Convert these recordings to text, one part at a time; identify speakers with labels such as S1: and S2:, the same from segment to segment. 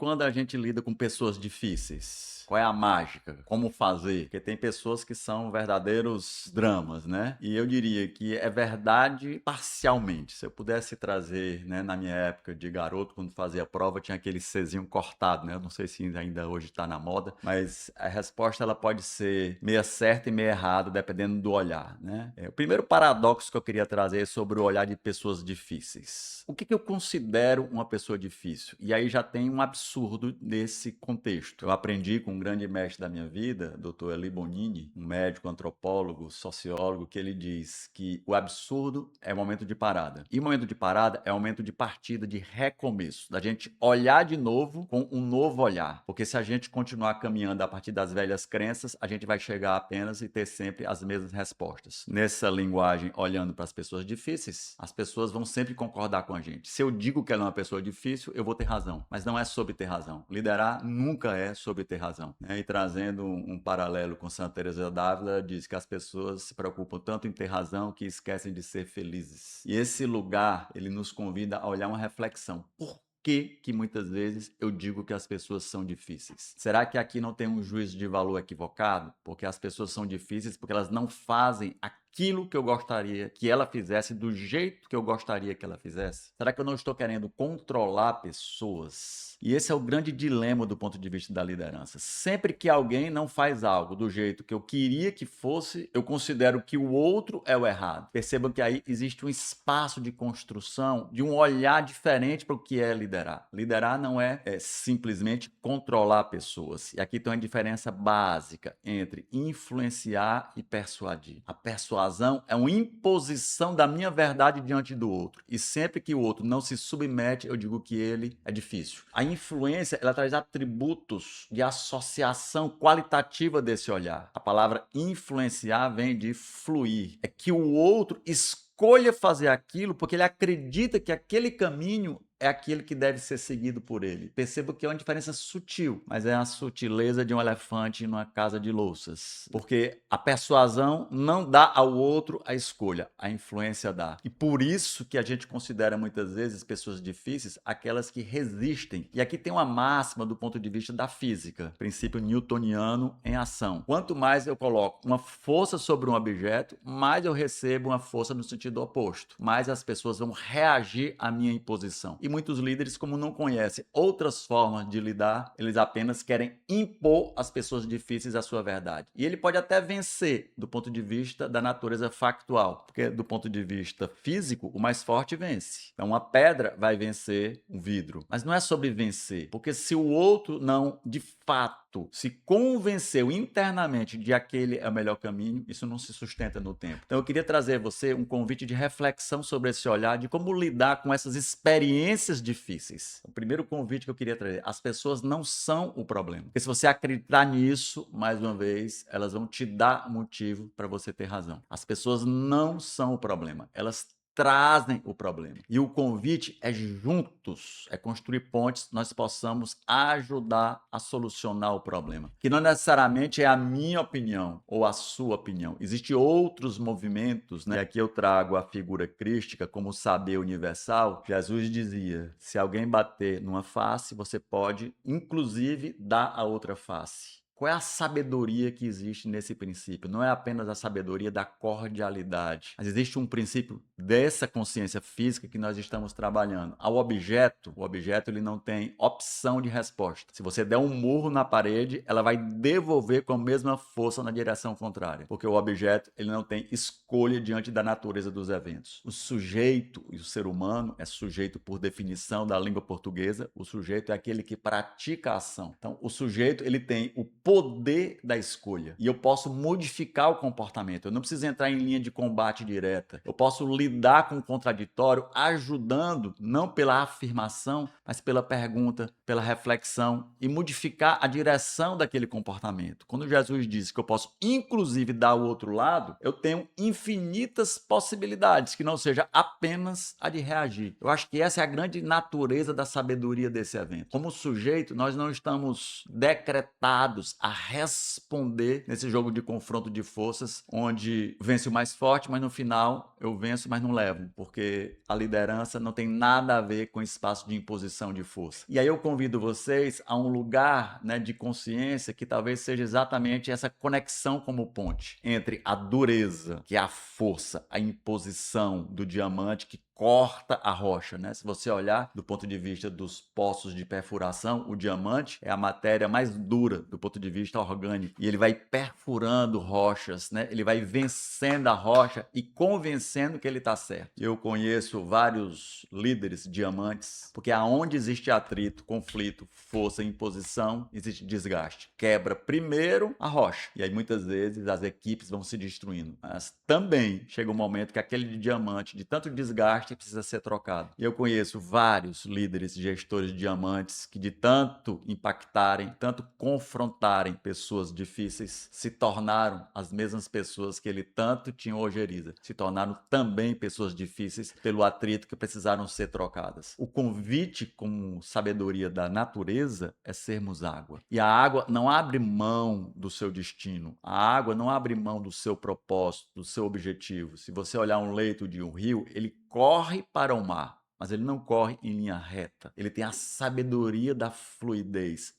S1: quando a gente lida com pessoas difíceis? Qual é a mágica? Como fazer? Porque tem pessoas que são verdadeiros dramas, né? E eu diria que é verdade parcialmente. Se eu pudesse trazer, né, na minha época de garoto, quando fazia prova, tinha aquele Czinho cortado, né? Eu não sei se ainda hoje está na moda, mas a resposta ela pode ser meia certa e meia errada, dependendo do olhar, né? O primeiro paradoxo que eu queria trazer é sobre o olhar de pessoas difíceis. O que eu considero uma pessoa difícil? E aí já tem um absurdo nesse contexto. Eu aprendi com um grande mestre da minha vida, Dr. Eli Bonini, um médico, antropólogo, sociólogo, que ele diz que o absurdo é o momento de parada. E o momento de parada é o momento de partida, de recomeço, da gente olhar de novo com um novo olhar. Porque se a gente continuar caminhando a partir das velhas crenças, a gente vai chegar apenas e ter sempre as mesmas respostas. Nessa linguagem, olhando para as pessoas difíceis, as pessoas vão sempre concordar com a gente. Se eu digo que ela é uma pessoa difícil, eu vou ter razão. Mas não é sobre ter razão. Liderar nunca é sobre ter razão. E trazendo um paralelo com Santa Teresa d'Ávila, diz que as pessoas se preocupam tanto em ter razão que esquecem de ser felizes. E esse lugar, ele nos convida a olhar uma reflexão. Por que muitas vezes eu digo que as pessoas são difíceis? Será que aqui não tem um juízo de valor equivocado? Porque as pessoas são difíceis porque elas não fazem aquilo que eu gostaria que ela fizesse do jeito que eu gostaria que ela fizesse? Será que eu não estou querendo controlar pessoas? E esse é o grande dilema do ponto de vista da liderança. Sempre que alguém não faz algo do jeito que eu queria que fosse, eu considero que o outro é o errado. Percebam que aí existe um espaço de construção, de um olhar diferente para o que é liderar. Liderar não é simplesmente controlar pessoas. E aqui tem uma diferença básica entre influenciar e persuadir. A persuasão é uma imposição da minha verdade diante do outro. E sempre que o outro não se submete, eu digo que ele é difícil. A influência, ela traz atributos de associação qualitativa desse olhar. A palavra influenciar vem de fluir. É que o outro escolha fazer aquilo porque ele acredita que aquele caminho é aquele que deve ser seguido por ele. Perceba que é uma diferença sutil, mas é a sutileza de um elefante numa casa de louças. Porque a persuasão não dá ao outro a escolha, a influência dá. E por isso que a gente considera muitas vezes pessoas difíceis aquelas que resistem. E aqui tem uma máxima do ponto de vista da física, princípio newtoniano em ação. Quanto mais eu coloco uma força sobre um objeto, mais eu recebo uma força no sentido oposto. Mais as pessoas vão reagir à minha imposição. E muitos líderes, como não conhecem outras formas de lidar, eles apenas querem impor às pessoas difíceis a sua verdade. E ele pode até vencer do ponto de vista da natureza factual, porque do ponto de vista físico, o mais forte vence. Então, uma pedra vai vencer um vidro. Mas não é sobre vencer, porque se o outro não, de fato, se convenceu internamente de aquele é o melhor caminho, isso não se sustenta no tempo. Então, eu queria trazer a você um convite de reflexão sobre esse olhar, de como lidar com essas experiências difíceis. O primeiro convite que eu queria trazer, as pessoas não são o problema. Porque se você acreditar nisso, mais uma vez, elas vão te dar motivo para você ter razão. As pessoas não são o problema, elas trazem o problema. E o convite é juntos, é construir pontes, nós possamos ajudar a solucionar o problema. Que não necessariamente é a minha opinião ou a sua opinião. Existem outros movimentos, né? E aqui eu trago a figura crística como saber universal. Jesus dizia, se alguém bater numa face, você pode, inclusive, dar a outra face. Qual é a sabedoria que existe nesse princípio? Não é apenas a sabedoria da cordialidade, mas existe um princípio dessa consciência física que nós estamos trabalhando. Ao objeto, o objeto ele não tem opção de resposta. Se você der um murro na parede, ela vai devolver com a mesma força na direção contrária, porque o objeto ele não tem escolha diante da natureza dos eventos. O sujeito e o ser humano é sujeito por definição da língua portuguesa. O sujeito é aquele que pratica a ação. Então, o sujeito ele tem o poder da escolha. E eu posso modificar o comportamento. Eu não preciso entrar em linha de combate direta. Eu posso lidar com o contraditório ajudando, não pela afirmação, mas pela pergunta, pela reflexão e modificar a direção daquele comportamento. Quando Jesus disse que eu posso, inclusive, dar o outro lado, eu tenho infinitas possibilidades, que não seja apenas a de reagir. Eu acho que essa é a grande natureza da sabedoria desse evento. Como sujeito, nós não estamos decretados a responder nesse jogo de confronto de forças, onde vence o mais forte, mas no final eu venço, mas não levo, porque a liderança não tem nada a ver com espaço de imposição de força. E aí eu convido vocês a um lugar, né, de consciência que talvez seja exatamente essa conexão como ponte entre a dureza, que é a força, a imposição do diamante que corta a rocha, né? Se você olhar do ponto de vista dos poços de perfuração, o diamante é a matéria mais dura do ponto de vista orgânico e ele vai perfurando rochas, né? Ele vai vencendo a rocha e convencendo que ele está certo. Eu conheço vários líderes diamantes, porque aonde existe atrito, conflito, força, imposição, existe desgaste. Quebra primeiro a rocha e aí muitas vezes as equipes vão se destruindo. Mas também chega um momento que aquele diamante, de tanto desgaste, precisa ser trocado. E eu conheço vários líderes, gestores de diamantes que de tanto impactarem, tanto confrontarem pessoas difíceis, se tornaram as mesmas pessoas que ele tanto tinha ojeriza, se tornaram também pessoas difíceis pelo atrito que precisaram ser trocadas. O convite com sabedoria da natureza é sermos água. E a água não abre mão do seu destino. A água não abre mão do seu propósito, do seu objetivo. Se você olhar um leito de um rio, ele corre para o mar, mas ele não corre em linha reta. Ele tem a sabedoria da fluidez,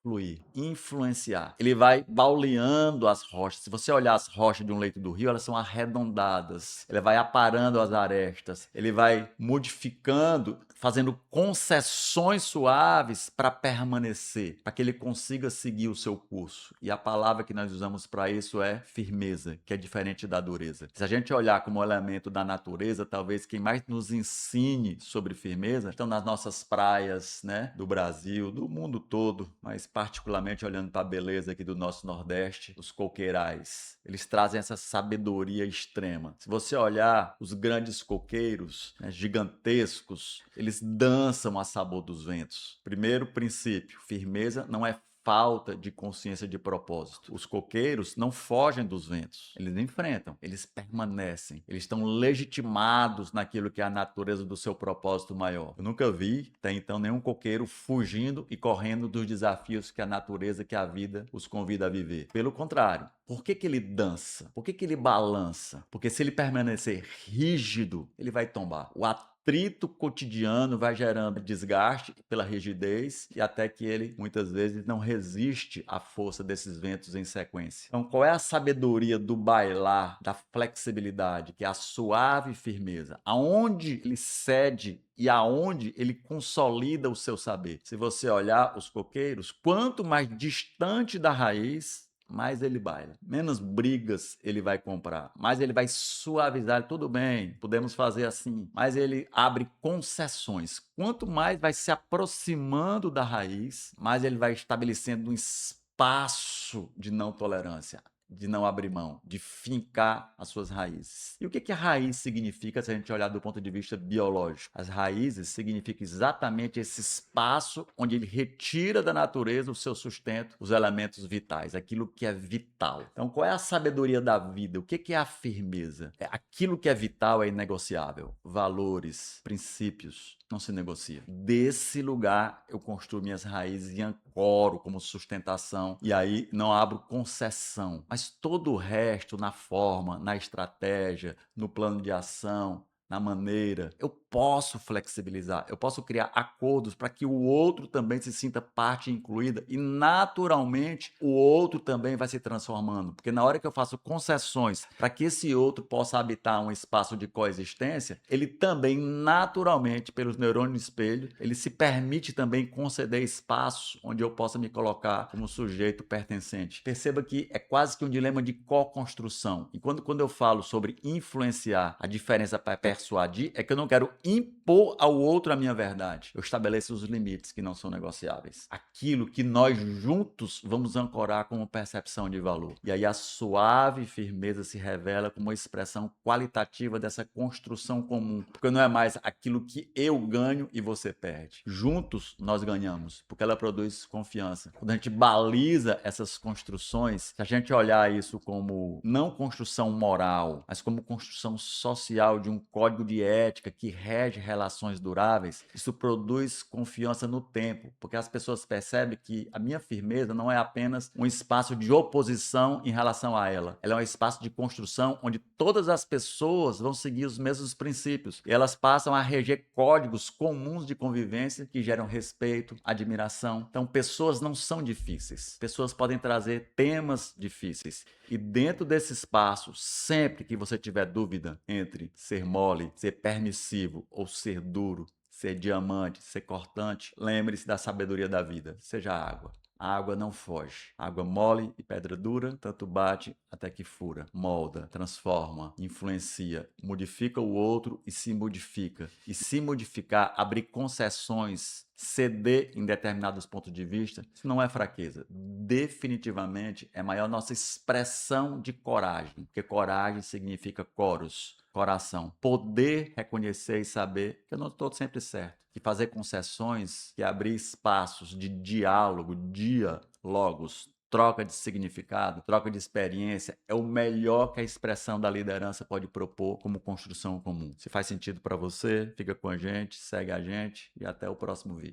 S1: fluir, influenciar. Ele vai bauleando as rochas. Se você olhar as rochas de um leito do rio, elas são arredondadas. Ele vai aparando as arestas. Ele vai modificando, fazendo concessões suaves para permanecer, para que ele consiga seguir o seu curso. E a palavra que nós usamos para isso é firmeza, que é diferente da dureza. Se a gente olhar como elemento da natureza, talvez quem mais nos ensine sobre firmeza estão nas nossas praias, né, do Brasil, do mundo todo, mas particularmente olhando para a beleza aqui do nosso Nordeste, os coqueirais. Eles trazem essa sabedoria extrema. Se você olhar os grandes coqueiros, né, gigantescos, eles dançam a sabor dos ventos. Primeiro princípio, firmeza não é falta de consciência de propósito. Os coqueiros não fogem dos ventos, eles enfrentam, eles permanecem, eles estão legitimados naquilo que é a natureza do seu propósito maior. Eu nunca vi, até então, nenhum coqueiro fugindo e correndo dos desafios que a natureza, que a vida os convida a viver. Pelo contrário, por que ele dança? Por que ele balança? Porque se ele permanecer rígido, ele vai tombar. O atrito cotidiano vai gerando desgaste pela rigidez e até que ele, muitas vezes, não resiste à força desses ventos em sequência. Então, qual é a sabedoria do bailar, da flexibilidade, que é a suave firmeza? Aonde ele cede e aonde ele consolida o seu saber? Se você olhar os coqueiros, quanto mais distante da raiz, mais ele baila, menos brigas ele vai comprar, mais ele vai suavizar, tudo bem, podemos fazer assim, mas ele abre concessões. Quanto mais vai se aproximando da raiz, mais ele vai estabelecendo um espaço de não tolerância, de não abrir mão, de fincar as suas raízes. E o que a raiz significa se a gente olhar do ponto de vista biológico? As raízes significam exatamente esse espaço onde ele retira da natureza o seu sustento, os elementos vitais, aquilo que é vital. Então, qual é a sabedoria da vida? O que é a firmeza? Aquilo que é vital é inegociável. Valores, princípios, não se negocia. Desse lugar eu construo minhas raízes e ancoro como sustentação, e aí não abro concessão. Mas todo o resto, na forma, na estratégia, no plano de ação, na maneira, eu posso flexibilizar, eu posso criar acordos para que o outro também se sinta parte incluída e naturalmente o outro também vai se transformando, porque na hora que eu faço concessões para que esse outro possa habitar um espaço de coexistência, ele também naturalmente, pelos neurônios espelho, ele se permite também conceder espaço onde eu possa me colocar como sujeito pertencente. Perceba que é quase que um dilema de co-construção. E quando eu falo sobre influenciar, a diferença para persuadir é que eu não quero impor ao outro a minha verdade. Eu estabeleço os limites que não são negociáveis. Aquilo que nós juntos vamos ancorar como percepção de valor. E aí a suave firmeza se revela como uma expressão qualitativa dessa construção comum. Porque não é mais aquilo que eu ganho e você perde. Juntos nós ganhamos, porque ela produz confiança. Quando a gente baliza essas construções, se a gente olhar isso como não construção moral, mas como construção social de um código código de ética que rege relações duráveis, isso produz confiança no tempo, porque as pessoas percebem que a minha firmeza não é apenas um espaço de oposição em relação a ela. Ela é um espaço de construção onde todas as pessoas vão seguir os mesmos princípios e elas passam a reger códigos comuns de convivência que geram respeito, admiração. Então, pessoas não são difíceis. Pessoas podem trazer temas difíceis. E dentro desse espaço, sempre que você tiver dúvida entre ser mole, ser permissivo ou ser duro, ser diamante, ser cortante, lembre-se da sabedoria da vida. Seja água. A água não foge. Água mole e pedra dura, tanto bate até que fura. Molda, transforma, influencia, modifica o outro e se modifica. E se modificar, abrir concessões, ceder em determinados pontos de vista, isso não é fraqueza. Definitivamente é maior nossa expressão de coragem, porque coragem significa coros, coração. Poder reconhecer e saber que eu não estou sempre certo. Que fazer concessões, que abrir espaços de diálogo, diálogos, troca de significado, troca de experiência, é o melhor que a expressão da liderança pode propor como construção comum. Se faz sentido para você, fica com a gente, segue a gente e até o próximo vídeo.